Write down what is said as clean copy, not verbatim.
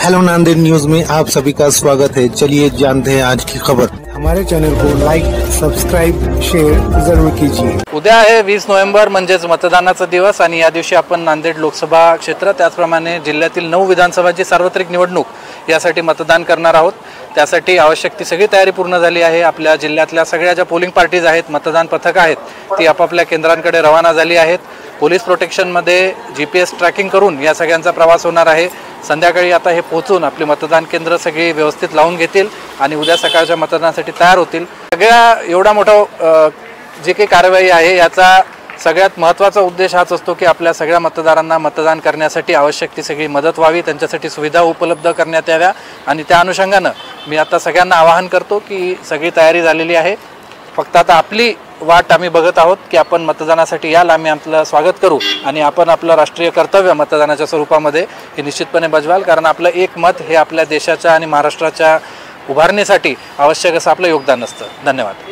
Hello Nanded news में आप सभी का स्वागत है। चलिए जानते हैं आज की खबर। हमारे चैनल को लाईक, सबस्क्राईब, शेअर जरूर कीजिए। उद्या आहे 20 नोव्हेंबर म्हणजेच मतदानाचा दिवस आणि या दिवशी आपण नांदेड लोकसभा क्षेत्र त्याचप्रमाणे जिल्ह्यातील 9 विधानसभाची सार्वत्रिक निवडणूक यासाठी मतदान करणार आहोत। त्यासाठी आवश्यक ती सगळी तयारी पूर्ण झाली आहे। आपल्या जिल्ह्यातल्या सगळ्या ज्या पोलिंग पार्टीज आहेत, मतदान पथक आहेत, ती आपापल्या केंद्रांकडे रवाना झाली आहेत। पोलीस प्रोटेक्शनमध्ये GPS ट्रॅकिंग करून या सगळ्यांचा प्रवास होणार आहे। संध्याकाळी आता हे पोहोचून आपली मतदान केंद्र सगळी व्यवस्थित लावून घेतील आणि उद्या सकाळच्या मतदानासाठी तयार होतील। सगळ्या एवढा मोठा जे काही कारवाई आहे याचा सगळ्यात महत्त्वाचा उद्देश हाच असतो की आपल्या सगळ्या मतदारांना मतदान करण्यासाठी आवश्यक ती सगळी मदत व्हावी, त्यांच्यासाठी सुविधा उपलब्ध करण्यात याव्या आणि त्या अनुषंगाने मी आता सगळ्यांना आवाहन करतो की सगळी तयारी झालेली आहे। फक्त आता आपली वाट आम्ही बघत आहोत की आपण मतदानासाठी याल, आम्ही आपलं स्वागत करू आणि आपण आपलं राष्ट्रीय कर्तव्य मतदानाच्या स्वरूपामध्ये हे निश्चितपणे बजवाल, कारण आपलं एक मत हे आपल्या देशाच्या आणि महाराष्ट्राच्या उभारणीसाठी आवश्यक असं आपलं योगदान असतं। धन्यवाद।